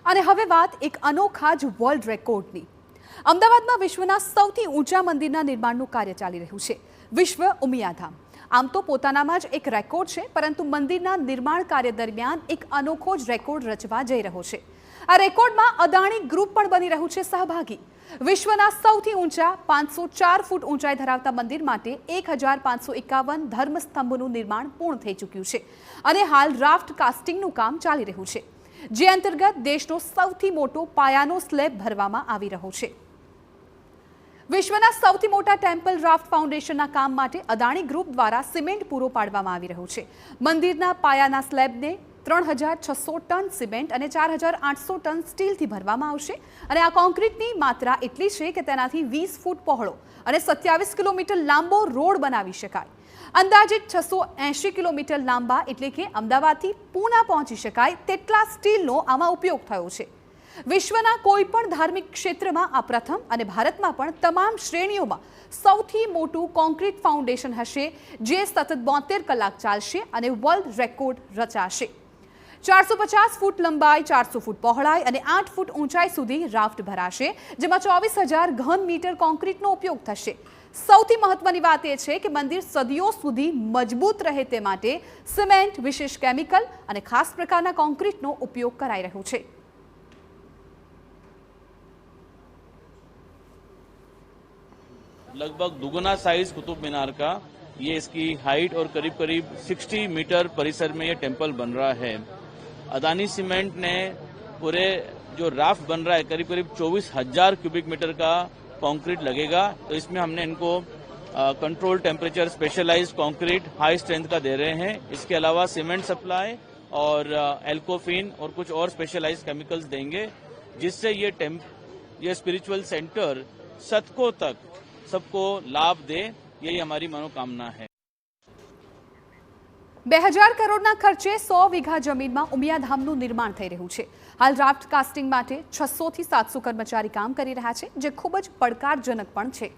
અને હવે વાત એક અનોખા જ વર્લ્ડ રેકોર્ડની। અમદાવાદમાં વિશ્વના સૌથી ઊંચા મંદિરના નિર્માણનું કાર્ય ચાલી રહ્યું છે। વિશ્વ ઉમિયાધામ આમ તો પોતાનામાં જ એક રેકોર્ડ છે, પરંતુ મંદિરના નિર્માણ કાર્ય દરમિયાન એક અનોખો જ રેકોર્ડ રચવા જઈ રહ્યો છે। આ રેકોર્ડમાં અદાણી ગ્રુપ પણ બની રહ્યું છે સહભાગી। વિશ્વના સૌથી ઊંચા 504 ફૂટ ઊંચાઈ ધરાવતા મંદિર માટે 1551 ધર્મસ્તંભનું નિર્માણ પૂર્ણ થઈ ચૂક્યું છે અને હાલ રાફ્ટ કાસ્ટિંગનું કામ ચાલી રહ્યું છે, જે અંતર્ગત દેશનો સૌથી મોટો પાયાનો સ્લેબ ભરવામાં આવી રહ્યો છે। વિશ્વના સૌથી મોટા ટેમ્પલ રાફ્ટ ફાઉન્ડેશનના કામ માટે અદાણી ગ્રુપ દ્વારા સિમેન્ટ પૂરો પાડવામાં આવી રહ્યું છે। મંદિરના પાયાના સ્લેબને 3600 ટન સિમેન્ટ અને 4800 ટન સ્ટીલથી ભરવામાં આવશે અને આ કોન્ક્રીટની માત્રા એટલી છે કે તેનાથી 20 ફૂટ પહોળો અને 27 કિલોમીટર લાંબો રોડ બનાવી શકાય। અંદાજિત 680 કિલોમીટર લાંબા એટલે કે અમદાવાદથી પૂના પહોંચી શકાય તેટલા સ્ટીલનો આમાં ઉપયોગ થયો છે। વિશ્વના કોઈ પણ ધાર્મિક ક્ષેત્રમાં આ પ્રથમ અને ભારતમાં પણ તમામ શ્રેણીઓમાં સૌથી મોટું કોન્ક્રીટ ફાઉન્ડેશન હશે, જે સતત 72 કલાક ચાલશે અને વર્લ્ડ રેકોર્ડ રચાશે। 450 ફૂટ લંબાઈ, 400 ફૂટ પહોળાઈ અને 8 ફૂટ ઊંચાઈ સુધી રાફ્ટ ભરાશે, જેમાં 24,000 ઘન મીટર કોન્ક્રીટનો ઉપયોગ થશે। સૌથી મહત્વની વાત એ છે કે મંદિર સદીઓ સુધી મજબૂત રહે તે માટે સિમેન્ટ, વિશેષ કેમિકલ અને ખાસ પ્રકારના કોન્ક્રીટનો ઉપયોગ કરાઈ રહ્યો છે। लगभग दुगुना साइज कुतुब मीनार का ये इसकी हाइट और करीब करीब 60 मीटर परिसर में ये टेम्पल बन रहा है। अदानी सीमेंट ने पूरे जो राफ्ट बन रहा है करीब करीब 24,000 क्यूबिक मीटर का कंक्रीट लगेगा, तो इसमें हमने इनको control temperature specialised concrete high strength का दे रहे हैं। इसके अलावा सीमेंट सप्लाई और एल्कोफिन और कुछ और स्पेशलाइज्ड केमिकल्स देंगे, जिससे ये स्पिरिचुअल सेंटर शतकों तक सबको लाभ दे, यही हमारी मनोकामना है। 2000 કરોડના ખર્ચે 100 વીઘા જમીનમાં ઉમિયાધામનું નિર્માણ થઈ રહ્યું છે। હાલ રાફ્ટ કાસ્ટિંગ માટે 600 થી 700 કર્મચારી કામ કરી રહ્યા છે, જે ખૂબ જ પડકારજનક પણ છે।